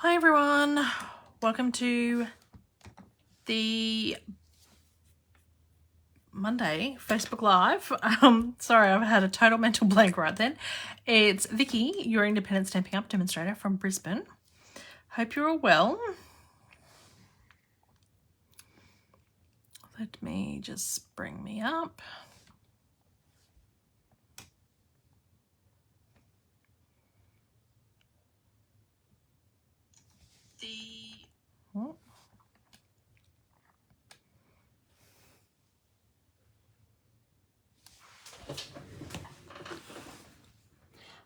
Hi everyone, welcome to the Monday Facebook Live. Sorry, I've had a total mental blank right then. It's Vickie, your independent Stampin' Up demonstrator from Brisbane. Hope you're all well. Let me just bring me up. Oh.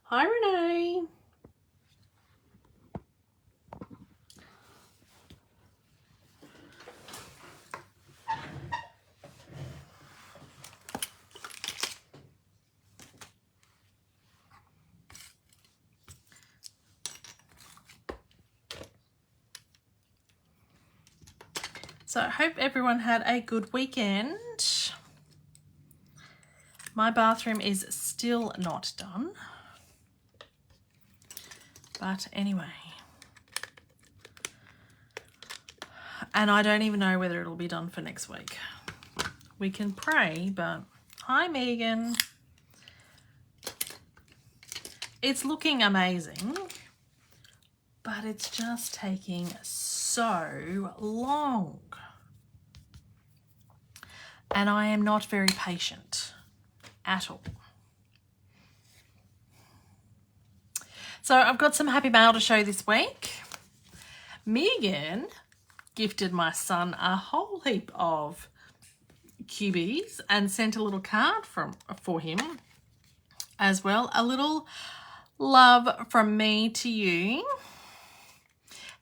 Hi Renee. So I hope everyone had a good weekend. My bathroom is still not done. But anyway. And I don't even know whether it'll be done for next week. We can pray, but hi Megan. It's looking amazing, but it's just taking so long. And I am not very patient at all. So I've got some happy mail to show this week. Megan gifted my son a whole heap of cubies and sent a little card for him as well. A little love from me to you.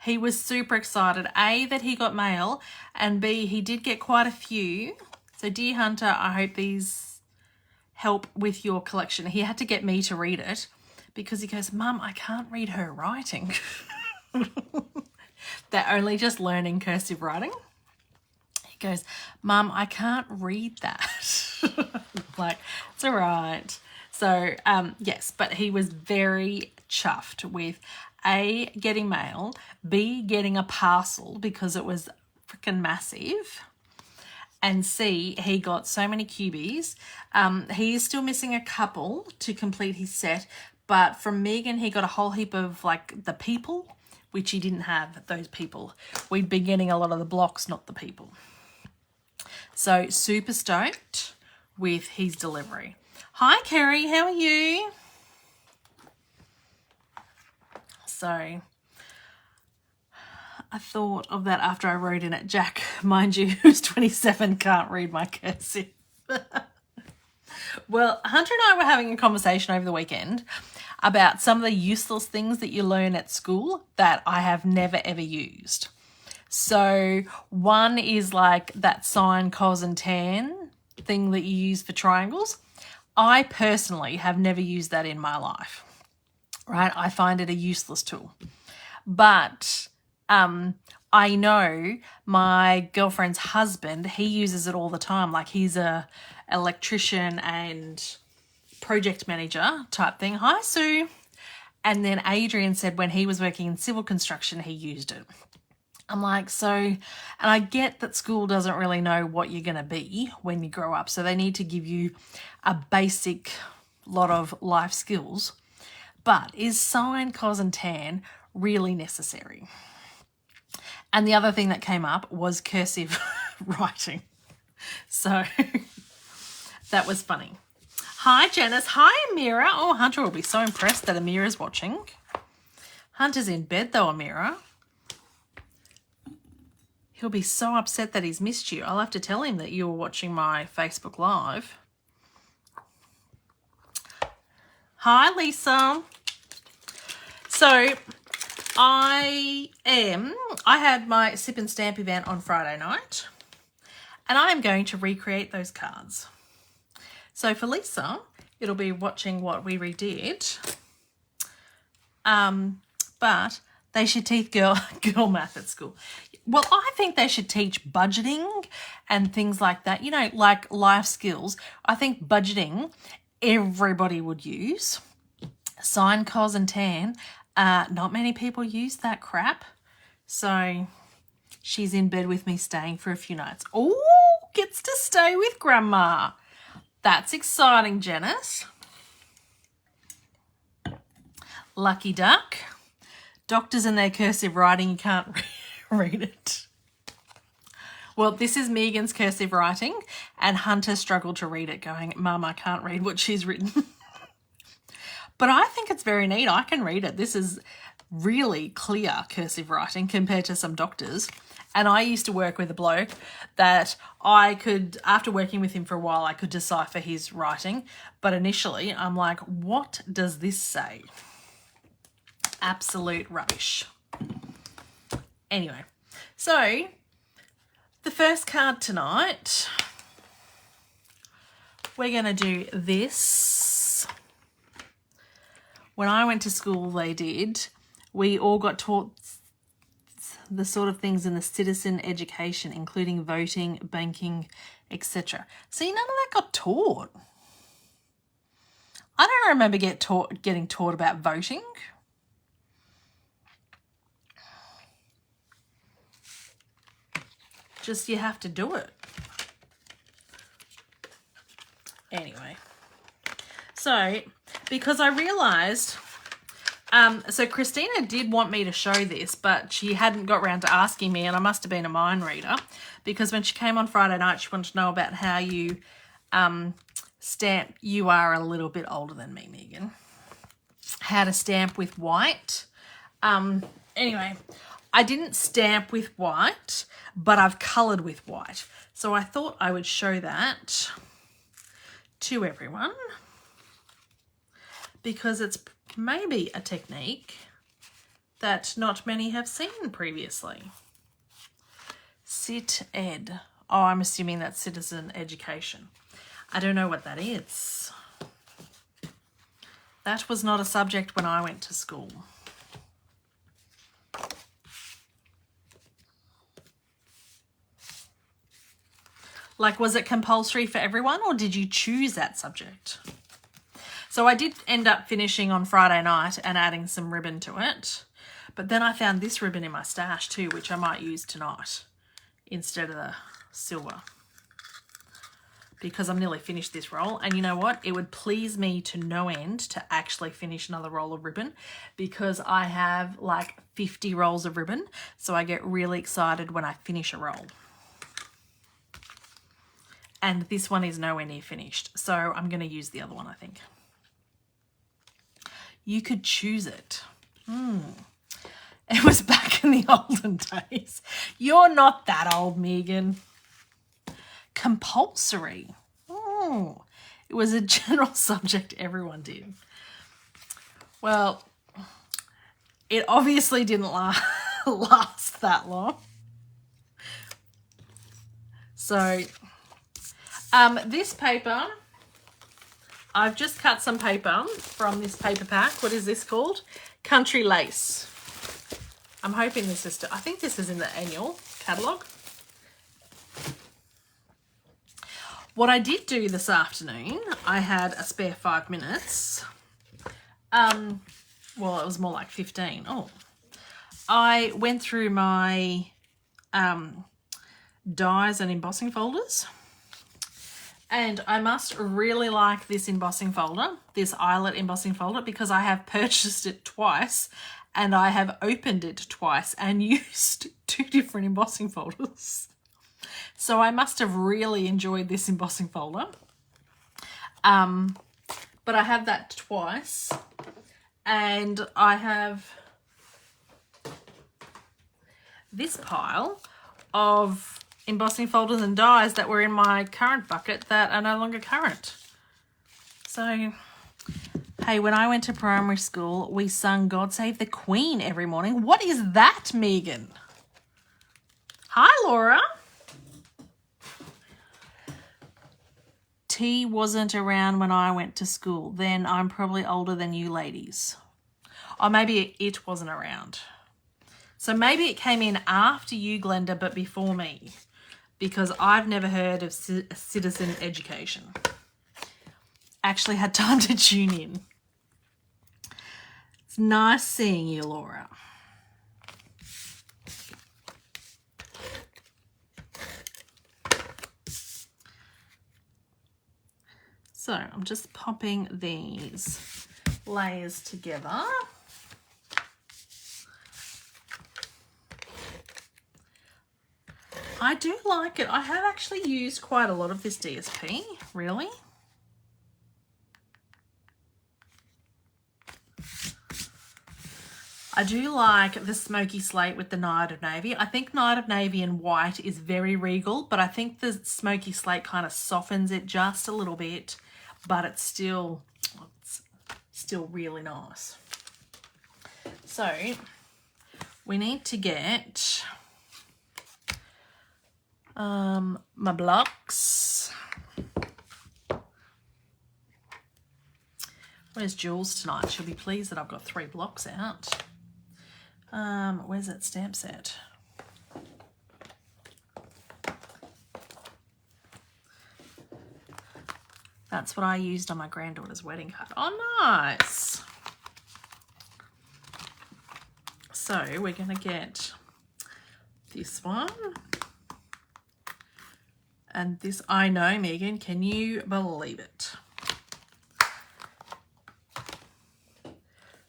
He was super excited, A, that he got mail, and B, he did get quite a few. So dear Hunter, I hope these help with your collection. He had to get me to read it because he goes, Mum, I can't read her writing. They're only just learning cursive writing. He goes, Mum, I can't read that. Like, it's all right. So, yes, but he was very chuffed with A, getting mail, B, getting a parcel because it was freaking massive, and C, he got so many cubies. He is still missing a couple to complete his set, but from Megan, he got a whole heap of, like, the people, which he didn't have, those people. We'd been getting a lot of the blocks, not the people. So, super stoked with his delivery. Hi, Kerry, how are you? So, I thought of that after I wrote in it. Jack, mind you, who's 27, can't read my cursive. Well, Hunter and I were having a conversation over the weekend about some of the useless things that you learn at school that I have never ever used. So one is like that sine, cos and tan thing that you use for triangles. I personally have never used that in my life, right? I find it a useless tool. But I know my girlfriend's husband, he uses it all the time. Like he's a electrician and project manager type thing. Hi, Sue. And then Adrian said when he was working in civil construction, he used it. I'm like, so, and I get that school doesn't really know what you're going to be when you grow up. So they need to give you a basic lot of life skills. But is sine, cos and tan really necessary? And the other thing that came up was cursive writing. So that was funny. Hi, Janice. Hi, Amira. Oh, Hunter will be so impressed that Amira's watching. Hunter's in bed though, Amira. He'll be so upset that he's missed you. I'll have to tell him that you were watching my Facebook Live. Hi, Lisa. So I had my Sip and Stamp event on Friday night, and I am going to recreate those cards. So for Lisa, it'll be watching what we redid. But they should teach girl math at school. Well, I think they should teach budgeting and things like that. You know, like life skills. I think budgeting everybody would use. Sine, cos and tan, Not many people use that crap. So she's in bed with me staying for a few nights. Oh, gets to stay with Grandma. That's exciting, Janice. Lucky duck. Doctors and their cursive writing, you can't read it. Well, this is Megan's cursive writing, and Hunter struggled to read it, going, Mum, I can't read what she's written. But I think it's very neat. I can read it. This is really clear cursive writing compared to some doctors. And I used to work with a bloke that I could, after working with him for a while, I could decipher his writing. But initially, I'm like, what does this say? Absolute rubbish. Anyway, so the first card tonight, we're going to do this. When I went to school, they did. We all got taught the sort of things in the citizen education, including voting, banking, etc. See, none of that got taught. I don't remember getting taught about voting. Just you have to do it. Anyway, so because I realised, so Christina did want me to show this, but she hadn't got around to asking me, and I must have been a mind reader, because when she came on Friday night, she wanted to know about how you stamp. You are a little bit older than me, Megan. How to stamp with white. Anyway, I didn't stamp with white, but I've coloured with white. So I thought I would show that to everyone, because it's maybe a technique that not many have seen previously. Cit Ed. Oh, I'm assuming that's citizen education. I don't know what that is. That was not a subject when I went to school. Like, was it compulsory for everyone, or did you choose that subject? So I did end up finishing on Friday night and adding some ribbon to it. But then I found this ribbon in my stash too, which I might use tonight instead of the silver, because I'm nearly finished this roll. And you know what? It would please me to no end to actually finish another roll of ribbon, because I have like 50 rolls of ribbon. So I get really excited when I finish a roll. And this one is nowhere near finished. So I'm going to use the other one, I think. You could choose it. It was back in the olden days. You're not that old, Megan. Compulsory. It was a general subject everyone did. Well, it obviously didn't last that long. So this paper, I've just cut some paper from this paper pack. What is this called? Country Lace. I'm hoping this is, I think this is in the annual catalogue. What I did do this afternoon, I had a spare 5 minutes. Well, it was more like 15. Oh, I went through my dies and embossing folders. And I must really like this embossing folder, this eyelet embossing folder, because I have purchased it twice and I have opened it twice and used 2 different embossing folders. So I must have really enjoyed this embossing folder. But I have that twice, and I have this pile of embossing folders and dies that were in my current bucket that are no longer current. So, hey, when I went to primary school, we sung God Save the Queen every morning. What is that, Megan? Hi, Laura. T wasn't around when I went to school. Then I'm probably older than you ladies. Or maybe it wasn't around. So maybe it came in after you, Glenda, but before me, because I've never heard of citizen education. Actually had time to tune in. It's nice seeing you, Laura. So I'm just popping these layers together. I do like it. I have actually used quite a lot of this DSP, really. I do like the smoky slate with the Night of Navy. I think Night of Navy and white is very regal, but I think the smoky slate kind of softens it just a little bit, but it's still really nice. So we need to get my blocks. Where's Jules tonight? She'll be pleased that I've got 3 blocks out. Where's that stamp set? That's what I used on my granddaughter's wedding card. Oh, nice. So we're going to get this one. And this, I know, Megan, can you believe it?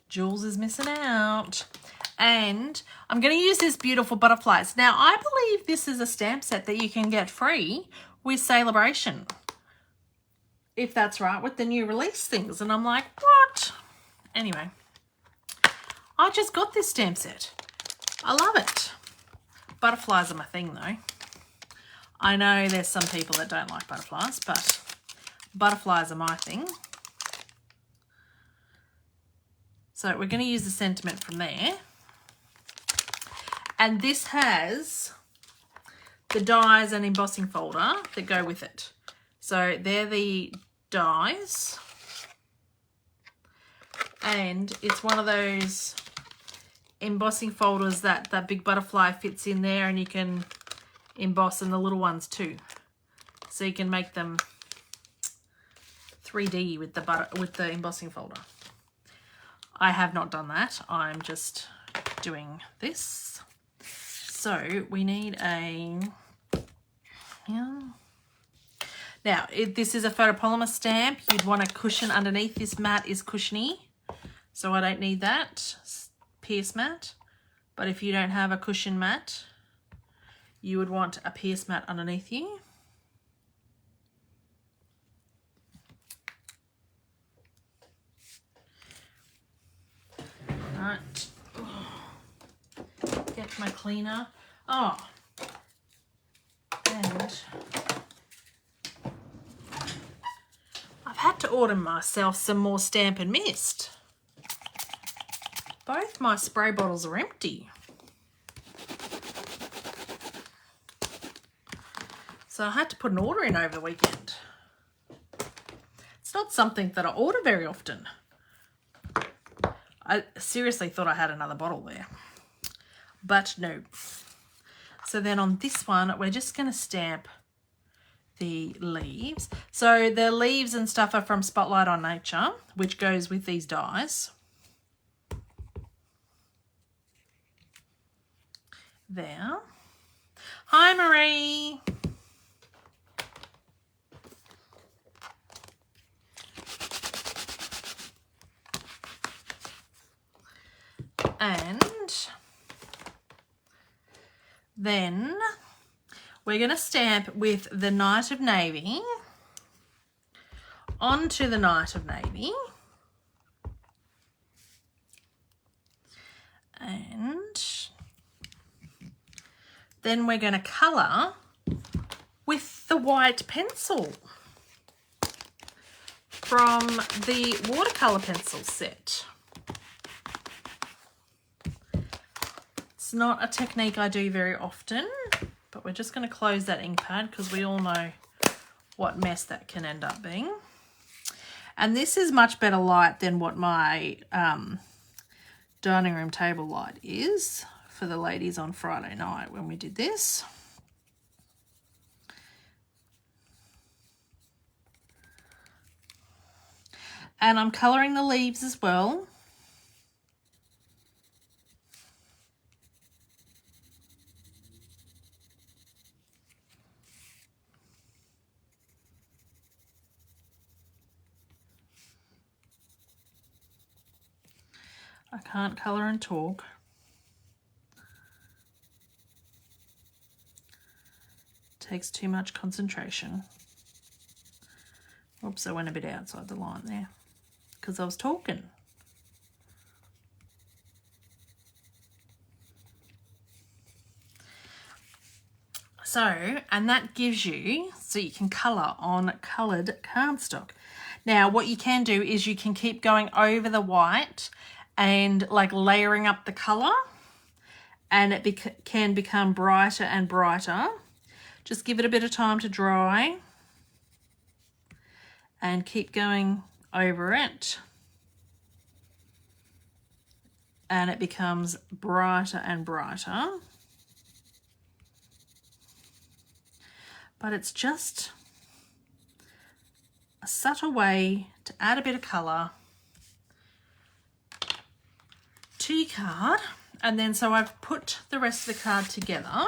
Jules is missing out. And I'm going to use this beautiful butterflies. Now, I believe this is a stamp set that you can get free with Celebration, if that's right, with the new release things. And I'm like, what? Anyway, I just got this stamp set. I love it. Butterflies are my thing, though. I know there's some people that don't like butterflies, but butterflies are my thing. So we're going to use the sentiment from there. And this has the dies and embossing folder that go with it. So they're the dies. And it's one of those embossing folders that that big butterfly fits in there, and you can emboss in the little ones too. So you can make them 3D with the embossing folder. I have not done that. I'm just doing this. So we need a, yeah. Now, this is a photopolymer stamp. You'd want a cushion underneath. This mat is cushiony, so I don't need that pierce mat. But if you don't have a cushion mat, you would want a pierce mat underneath you. Right. Get my cleaner. Oh, and I've had to order myself some more Stamp and Mist. Both my spray bottles are empty. So I had to put an order in over the weekend. It's not something that I order very often. I seriously thought I had another bottle there, but no. So then on this one, we're just going to stamp the leaves. So the leaves and stuff are from Spotlight on Nature, which goes with these dies. There. Hi, Marie. And then we're going to stamp with the Night of Navy onto the Night of Navy. And then we're going to colour with the white pencil from the watercolour pencil set. It's not a technique I do very often, but we're just going to close that ink pad because we all know what mess that can end up being. And this is much better light than what my dining room table light is for the ladies on Friday night when we did this. And I'm colouring the leaves as well. I can't colour and talk. Takes too much concentration. Oops, I went a bit outside the line there because I was talking. So, and that gives you, so you can colour on coloured cardstock. Now, what you can do is you can keep going over the white and like layering up the colour, and it can become brighter and brighter. Just give it a bit of time to dry and keep going over it. And it becomes brighter and brighter. But it's just a subtle way to add a bit of colour to your card. And then so I've put the rest of the card together.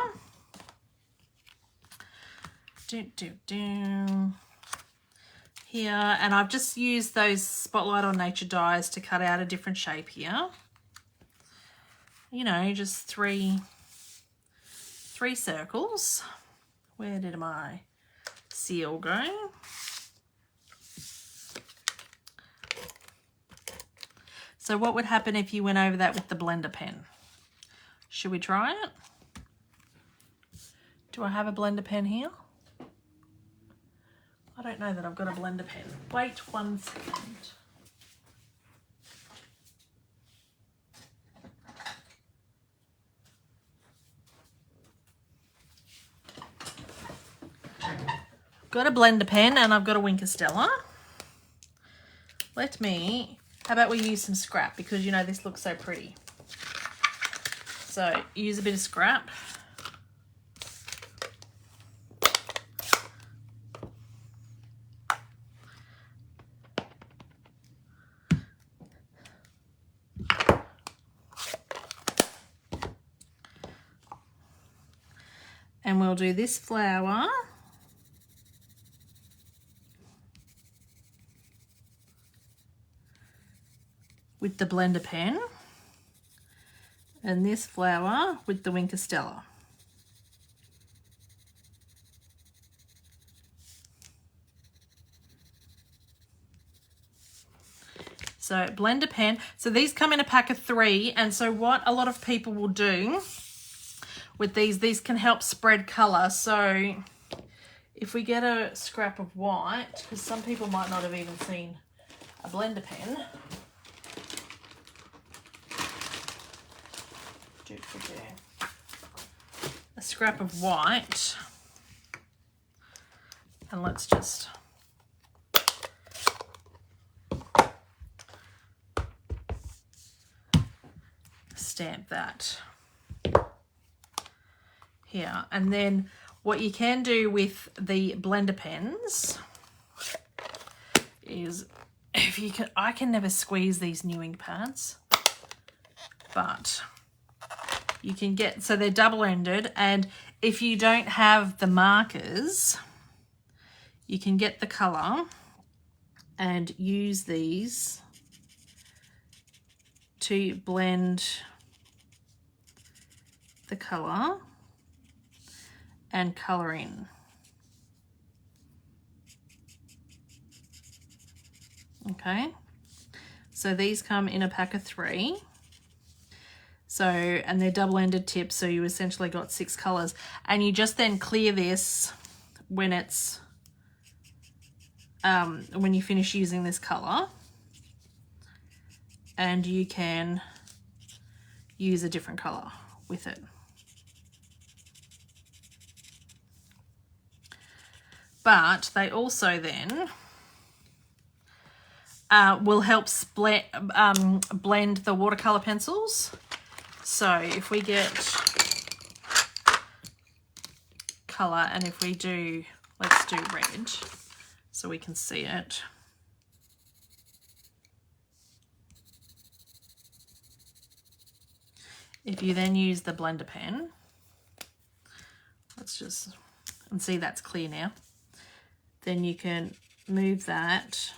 Here, and I've just used those Spotlight on Nature dies to cut out a different shape here. You know, just three circles. Where did my seal go? So what would happen if you went over that with the blender pen? Should we try it? Do I have a blender pen here? I don't know that I've got a blender pen. Wait 1 second. Got a blender pen and I've got a Wink of Stella. How about we use some scrap, because you know this looks so pretty. So use a bit of scrap. And we'll do this flower with the blender pen, and this flower with the Wink of Stella. So blender pen. So these come in a pack of 3, and so what a lot of people will do with these can help spread colour. So if we get a scrap of white, because some people might not have even seen a blender pen. A scrap of white, and let's just stamp that here. And then what you can do with the blender pens is, if you can, I can never squeeze these new ink pads, but you can get, so they're double-ended, and if you don't have the markers, you can get the colour and use these to blend the colour and colour in. Okay, so these come in a pack of 3. So, and they're double-ended tips, so you essentially got 6 colours. And you just then clear this when it's, when you finish using this colour. And you can use a different colour with it. But they also then will help blend the watercolour pencils. So if we get colour, and if we do, let's do red so we can see it. If you then use the blender pen, let's just, and see that's clear now, then you can move that.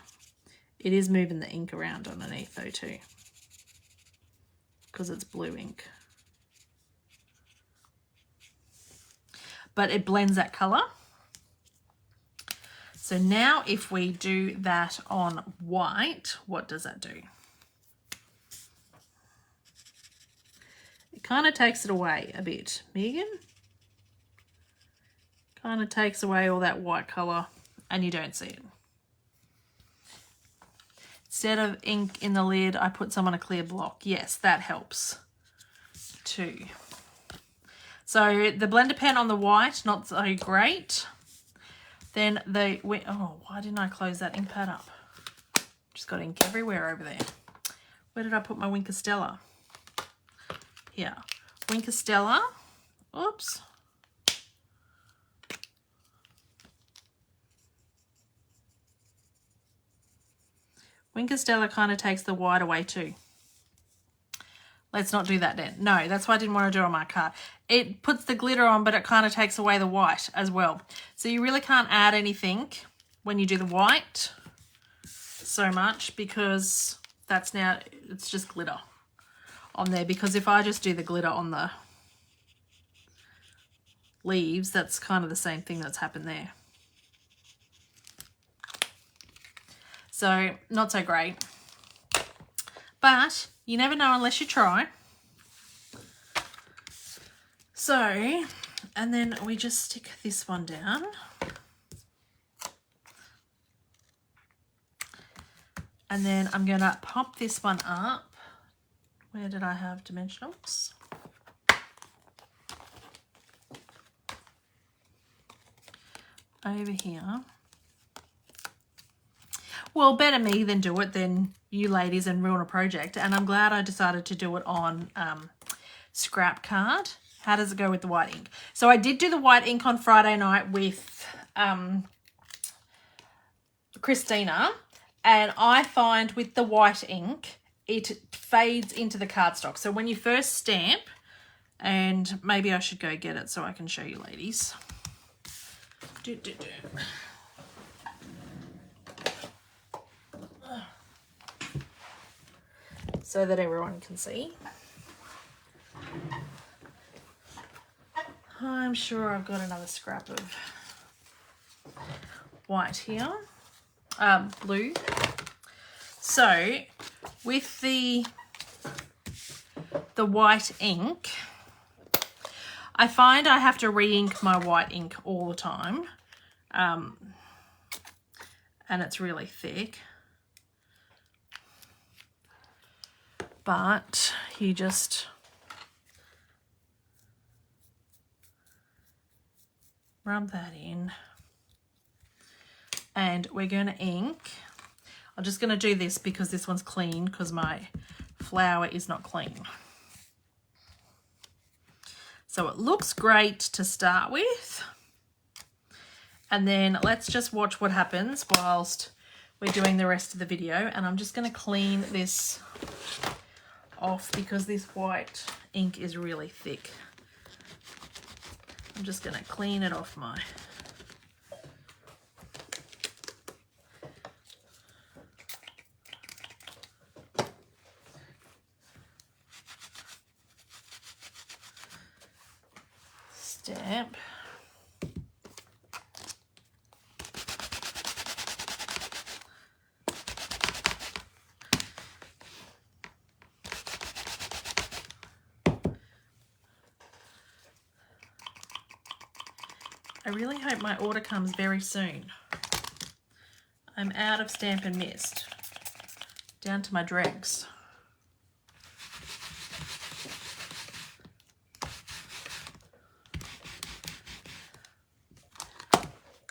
It is moving the ink around underneath though too. because it's blue ink. But it blends that colour. So now if we do that on white, what does that do? It kind of takes it away a bit. Megan? Kind of takes away all that white colour and you don't see it. Instead of ink in the lid, I put some on a clear block. Yes, that helps too. So the blender pen on the white, not so great. Then oh, why didn't I close that ink pad up? Just got ink everywhere over there. Where did I put my Winker Stella? Here, Winker Stella. Oops. Winker Stella kind of takes the white away too. Let's not do that then. No, that's why I didn't want to do it on my card. It puts the glitter on, but it kind of takes away the white as well. So you really can't add anything when you do the white so much, because that's now, it's just glitter on there. Because if I just do the glitter on the leaves, that's kind of the same thing that's happened there. So not so great. But you never know unless you try. So, and then we just stick this one down. And then I'm going to pop this one up. Where did I have dimensionals? Over here. Well, better me than do it than you ladies and ruin a project. And I'm glad I decided to do it on scrap card. How does it go with the white ink? So I did do the white ink on Friday night with Christina. And I find with the white ink, it fades into the cardstock. So when you first stamp, and maybe I should go get it so I can show you ladies. So that everyone can see. I'm sure I've got another scrap of white here, blue. So with the white ink, I find I have to re-ink my white ink all the time, and it's really thick. But you just rub that in, and we're going to ink. I'm just going to do this because this one's clean, because my flower is not clean. So it looks great to start with, and then let's just watch what happens whilst we're doing the rest of the video. And I'm just going to clean this off because this white ink is really thick. I'm just going to clean it off my stamp. I really hope my order comes very soon. I'm out of Stamp and Mist. Down to my dregs.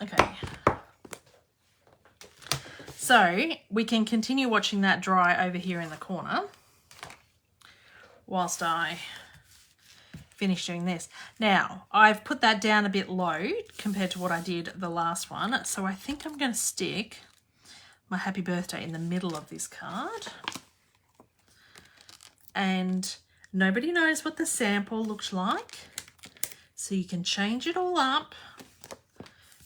Okay. So we can continue watching that dry over here in the corner whilst I finish doing this. Now, I've put that down a bit low compared to what I did the last one. So I think I'm going to stick my happy birthday in the middle of this card. And nobody knows what the sample looks like. So you can change it all up.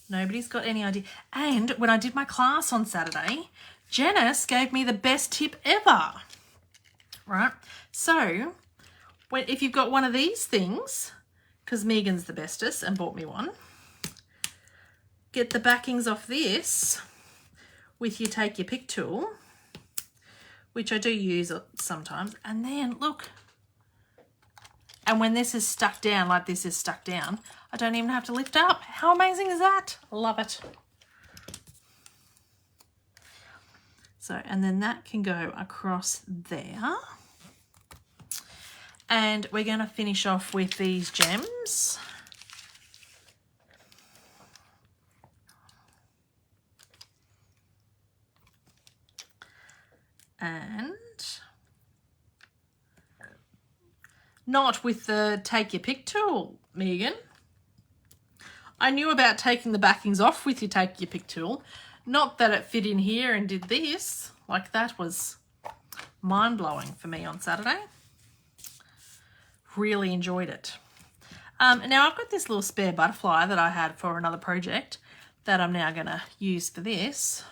Nobody's got any idea. And when I did my class on Saturday, Janice gave me the best tip ever. Right? So if you've got one of these things, because Megan's the bestest and bought me one, get the backings off this with your take your pick tool, which I do use sometimes, and then look, and when this is stuck down, like this is stuck down, I don't even have to lift up. How amazing is that? Love it. So, and then that can go across there. And we're going to finish off with these gems. And not with the take your pick tool, Megan. I knew about taking the backings off with your take your pick tool. Not that it fit in here and did this. Like, that was mind-blowing for me on Saturday. Really enjoyed it. Now I've got this little spare butterfly that I had for another project that I'm now going to use for this.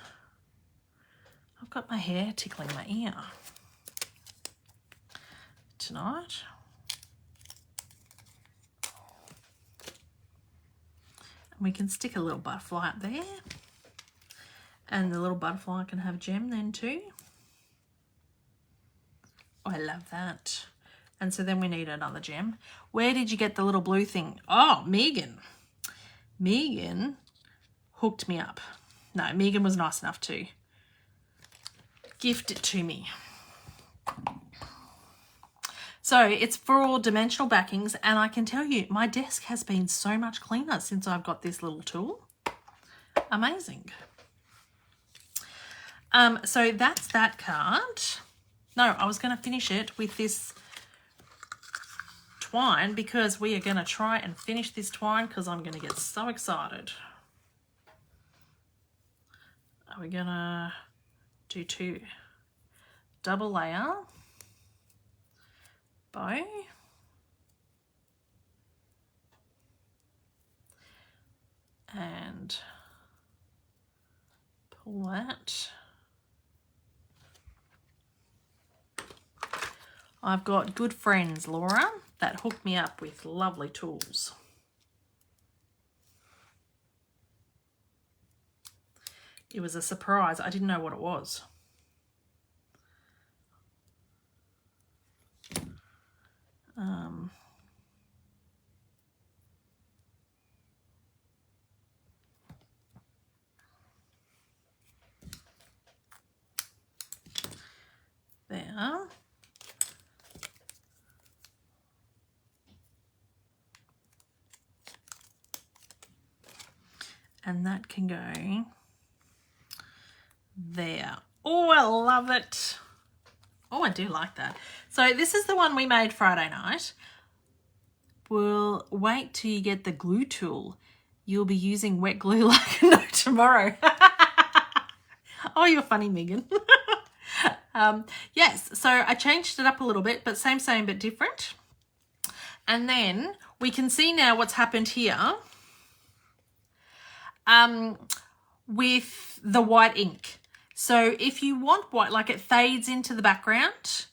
I've got my hair tickling my ear tonight. And we can stick a little butterfly up there. And the little butterfly can have a gem then too. Oh, I love that. And so then we need another gem. Where did you get the little blue thing? Oh, Megan. Megan hooked me up. No, Megan was nice enough to gift it to me. So it's for all dimensional backings, and I can tell you my desk has been so much cleaner since I've got this little tool. Amazing. So that's that card. No, I was going to finish it with this twine because we are going to try and finish this twine because I'm going to get so excited. Are we going to do 2 double layer bow? And pull that. I've got good friends, Laura, that hooked me up with lovely tools. It was a surprise. I didn't know what it was. There. And that can go there. Oh, I love it. Oh, I do like that. So this is the one we made Friday night. We'll wait till you get the glue tool. You'll be using wet glue like no tomorrow. Oh, you're funny, Megan. Yes, so I changed it up a little bit, but same, but different. And then we can see now what's happened here with the white ink. So if you want white, like it fades into the background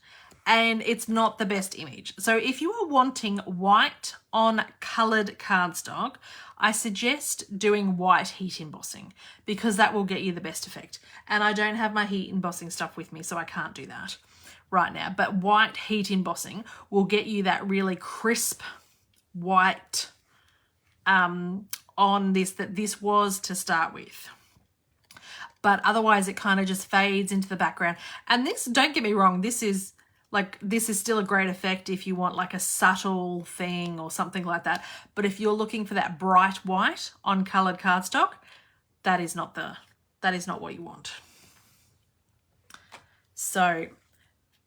and it's not the best image. So if you are wanting white on coloured cardstock, I suggest doing white heat embossing because that will get you the best effect. And I don't have my heat embossing stuff with me, so I can't do that right now. But white heat embossing will get you that really crisp white on this that this was to start with. But otherwise it kind of just fades into the background. And this, don't get me wrong, this is still a great effect if you want like a subtle thing or something like that. But if you're looking for that bright white on coloured cardstock, that is not what you want. So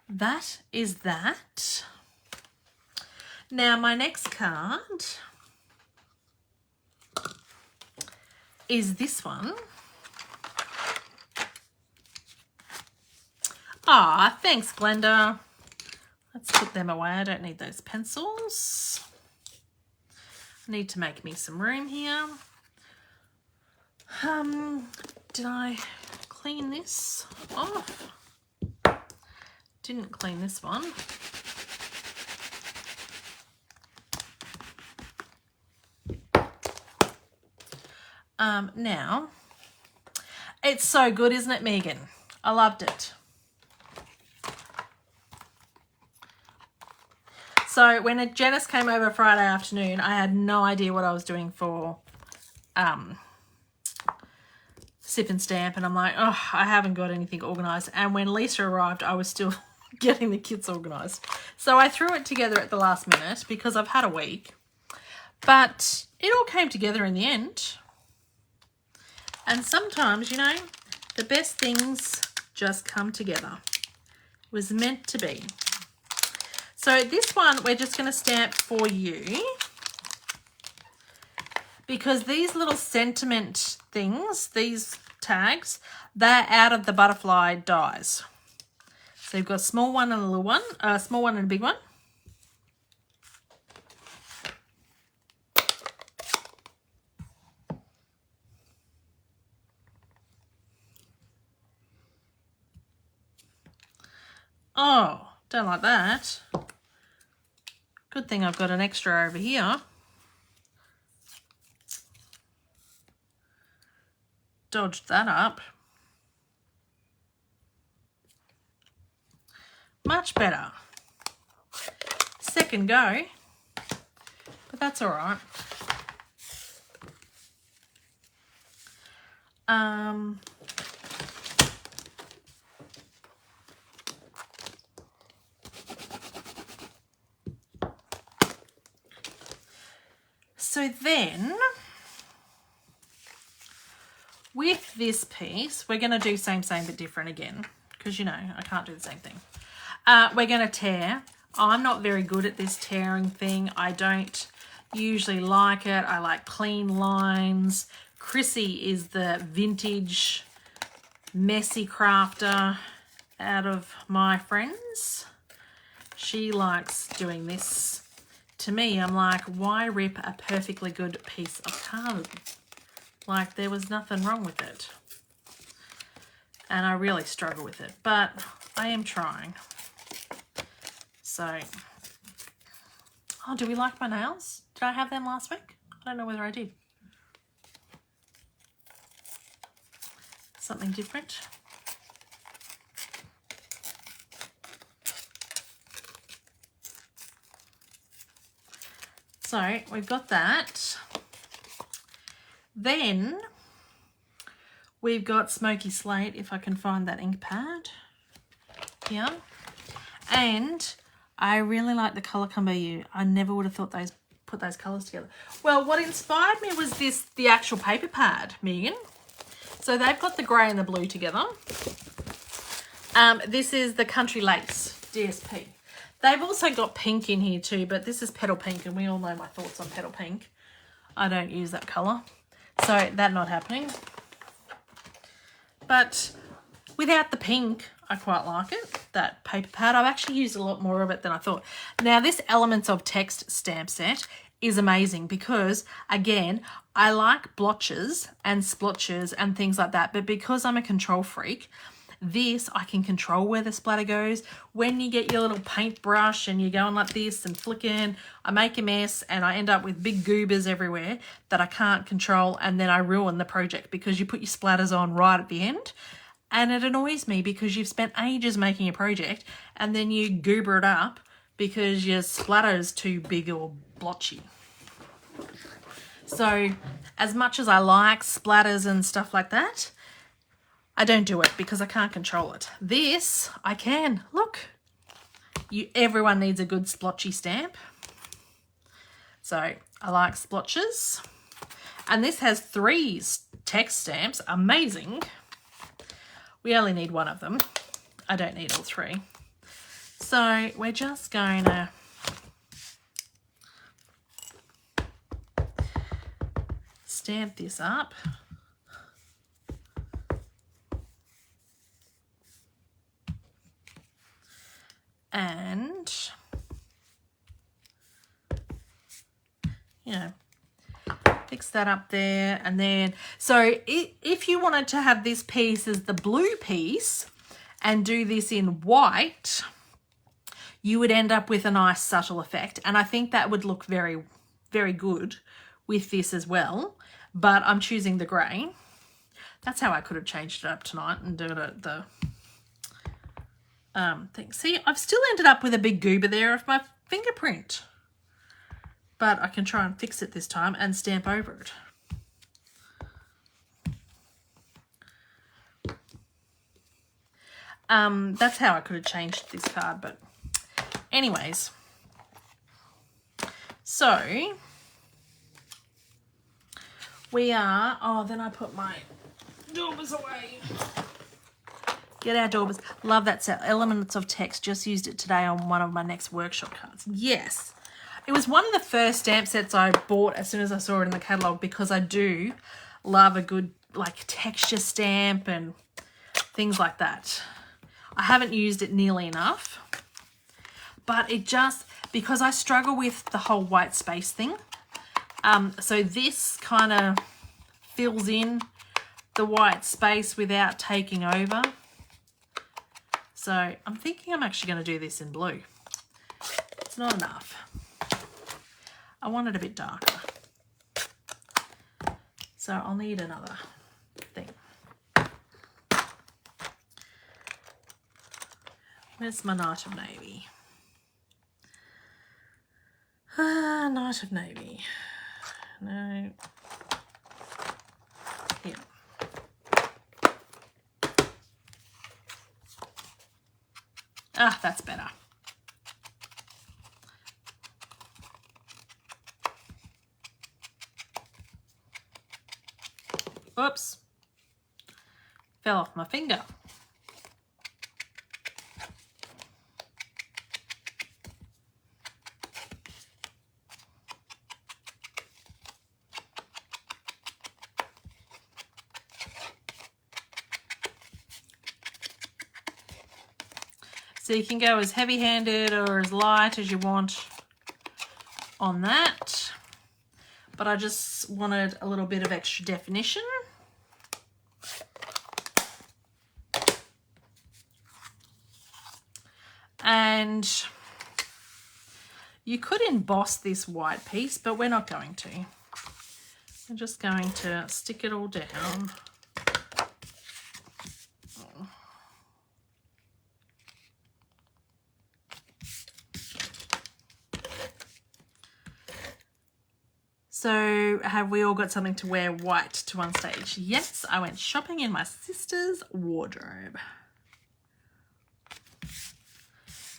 that is that. Now my next card is this one. Ah, thanks, Glenda. Let's put them away. I don't need those pencils. I need to make me some room here. Did I clean this off? Didn't clean this one. Now, it's so good, isn't it, Megan? I loved it. So when Janice came over Friday afternoon, I had no idea what I was doing for Sip and Stamp, and I'm like, oh, I haven't got anything organised. And when Lisa arrived, I was still getting the kits organised. So I threw it together at the last minute because I've had a week. But it all came together in the end. And sometimes, you know, the best things just come together. It was meant to be. So this one, we're just going to stamp for you. Because these little sentiment things, these tags, they're out of the butterfly dies. So you've got a small one and a little one, a small one and a big one. Oh, don't like that. Good thing I've got an extra over here. Dodged that up. Much better. Second go, but that's all right. So then, with this piece, we're going to do same but different again, because, you know, I can't do the same thing. We're going to tear. I'm not very good at this tearing thing. I don't usually like it. I like clean lines. Chrissy is the vintage messy crafter out of my friends. She likes doing this. To me, I'm like, why rip a perfectly good piece of card? Like, there was nothing wrong with it. And I really struggle with it, but I am trying. So, oh, do we like my nails? Did I have them last week? I don't know whether I did. Something different. So we've got that. Then we've got Smoky Slate, if I can find that ink pad here. And I really like the colour combo you. I never would have thought put those colours together. Well, what inspired me was the actual paper pad, Megan. So they've got the grey and the blue together. This is the Country Lace DSP. They've also got pink in here too, but this is Petal Pink, and we all know my thoughts on Petal Pink. I don't use that colour, so that not happening. But without the pink, I quite like it, that paper pad. I've actually used a lot more of it than I thought. Now, this Elements of Text stamp set is amazing because, again, I like blotches and splotches and things like that, but because I'm a control freak, this, I can control where the splatter goes. When you get your little paintbrush and you're going like this and flicking, I make a mess and I end up with big goobers everywhere that I can't control, and then I ruin the project because you put your splatters on right at the end. And it annoys me because you've spent ages making a project and then you goober it up because your splatter is too big or blotchy. So as much as I like splatters and stuff like that, I don't do it because I can't control it. This, I can. Look, everyone needs a good splotchy stamp. So I like splotches. And this has 3 text stamps. Amazing. We only need 1 of them. I don't need all 3. So we're just going to stamp this up. And, you know, fix that up there. And then, so if you wanted to have this piece as the blue piece and do this in white, you would end up with a nice subtle effect. And I think that would look very, very good with this as well. but I'm choosing the grey. That's how I could have changed it up tonight and do it at the thing. See, I've still ended up with a big goober there of my fingerprint, but I can try and fix it this time and stamp over it. That's how I could have changed this card, but anyways. So we are, oh, then I put my daubers away. Get our daubers. Love that set. Elements of Text. Just used it today on one of my next workshop cards. Yes. It was one of the first stamp sets I bought as soon as I saw it in the catalogue, because I do love a good like texture stamp and things like that. I haven't used it nearly enough, but it just, because I struggle with the whole white space thing. So this kind of fills in the white space without taking over. So I'm thinking I'm actually going to do this in blue. It's not enough. I want it a bit darker. So I'll need another thing. Where's my Night of Navy? Night of Navy. No. Here. Ah, that's better. Oops. Fell off my finger. So you can go as heavy-handed or as light as you want on that. But I just wanted a little bit of extra definition. And you could emboss this white piece, but we're not going to. I'm just going to stick it all down. So have we all got something to wear white to one stage? Yes, I went shopping in my sister's wardrobe.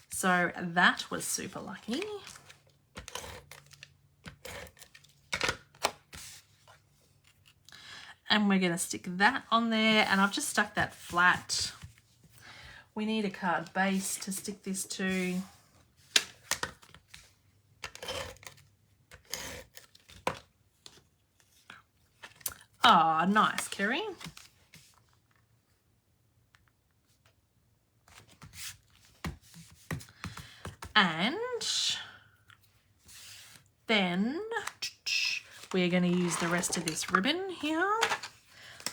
So that was super lucky. And we're going to stick that on there. And I've just stuck that flat. We need a card base to stick this to. Oh, nice, Kerry. And then we're going to use the rest of this ribbon here.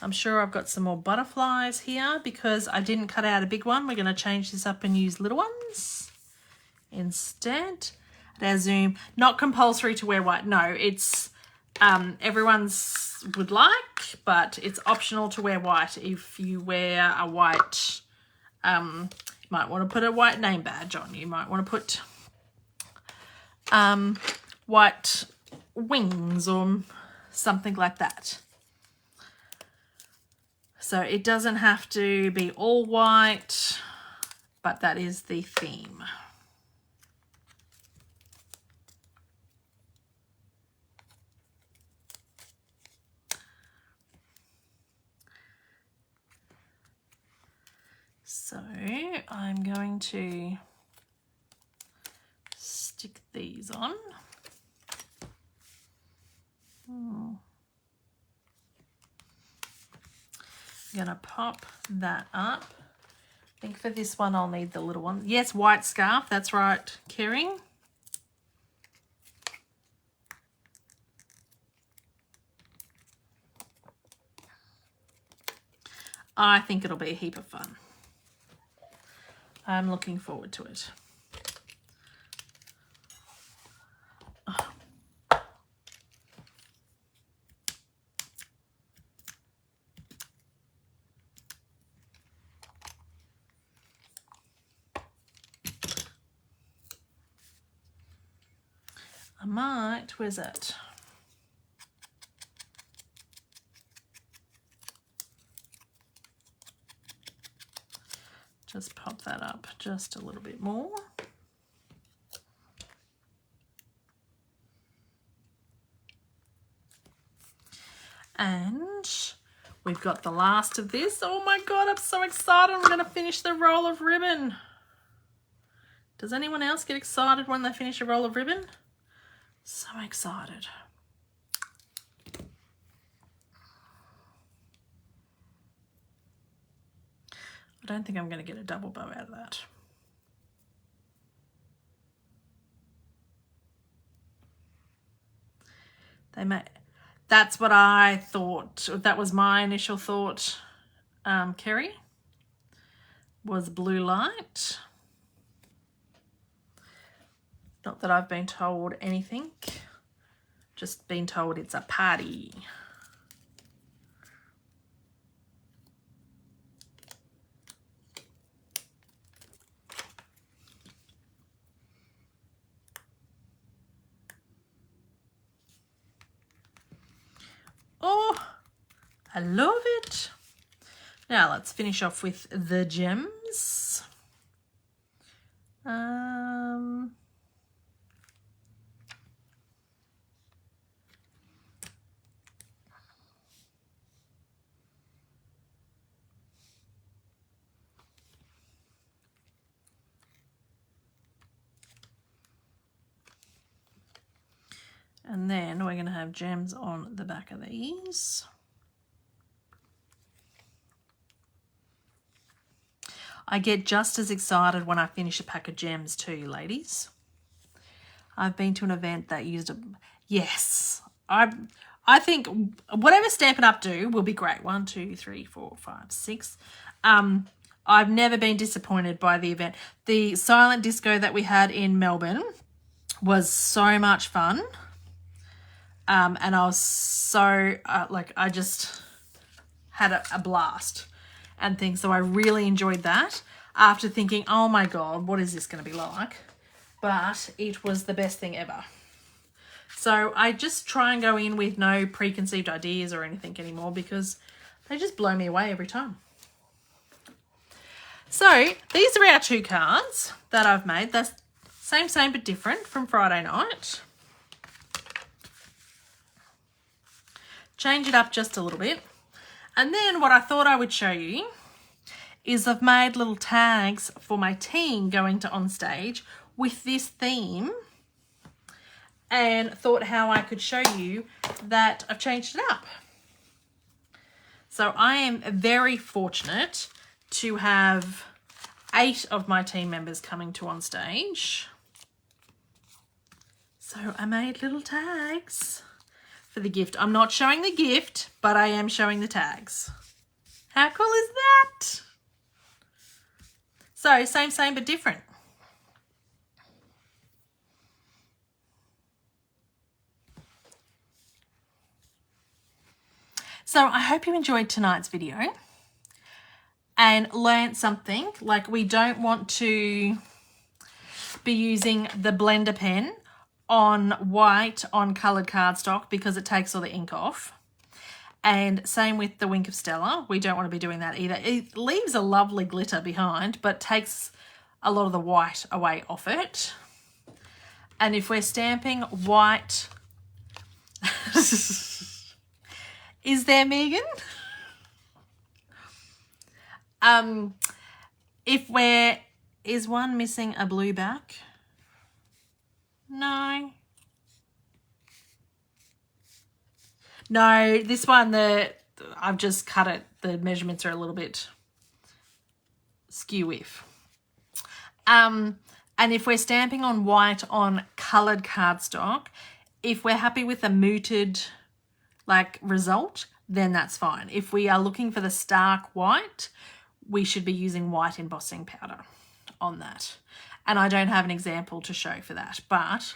I'm sure I've got some more butterflies here because I didn't cut out a big one. We're going to change this up and use little ones instead. At our Zoom, not compulsory to wear white. No, it's everyone's would like, but it's optional to wear white. If you wear a white, you might want to put a white name badge on. You might want to put white wings or something like that. So it doesn't have to be all white, but that is the theme. So I'm going to stick these on. I'm going to pop that up. I think for this one I'll need the little one. Yes, white scarf, that's right, Kerry. I think it'll be a heap of fun. I'm looking forward to it. I might, where's it? Just pop that up just a little bit more. And we've got the last of this. Oh my God, I'm so excited. I'm going to finish the roll of ribbon. Does anyone else get excited when they finish a roll of ribbon? So excited. I don't think I'm going to get a double bow out of that. They may. That's what I thought. That was my initial thought, Kerry, was blue light. Not that I've been told anything, just been told it's a party. Oh, I love it. Now let's finish off with the gems. And then we're going to have gems on the back of these. I get just as excited when I finish a pack of gems too, ladies. I've been to an event that used a... Yes. I think whatever Stampin' Up do will be great. 1, 2, 3, 4, 5, 6. I've never been disappointed by the event. The silent disco that we had in Melbourne was so much fun. And I was so, I just had a blast and things. So I really enjoyed that after thinking, oh my God, what is this going to be like? But it was the best thing ever. So I just try and go in with no preconceived ideas or anything anymore because they just blow me away every time. So these are our 2 cards that I've made. That's same but different from Friday night. Change it up just a little bit. And then what I thought I would show you is I've made little tags for my team going to on stage with this theme, and thought how I could show you that I've changed it up. So I am very fortunate to have 8 of my team members coming to on stage. So I made little tags for the gift. I'm not showing the gift, but I am showing the tags. How cool is that? So same but different. So I hope you enjoyed tonight's video and learned something. Like, we don't want to be using the blender pen on white on coloured cardstock because it takes all the ink off. And same with the Wink of Stella. We don't want to be doing that either. It leaves a lovely glitter behind, but takes a lot of the white away off it. And if we're stamping white... Is there, Megan? Is one missing a blue back? No. No, this one, I've just cut it. The measurements are a little bit skew-iff. And if we're stamping on white on coloured cardstock, if we're happy with a muted result, then that's fine. If we are looking for the stark white, we should be using white embossing powder on that. And I don't have an example to show for that, but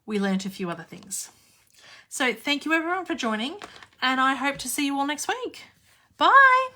we learnt a few other things. So thank you everyone for joining, and I hope to see you all next week. Bye.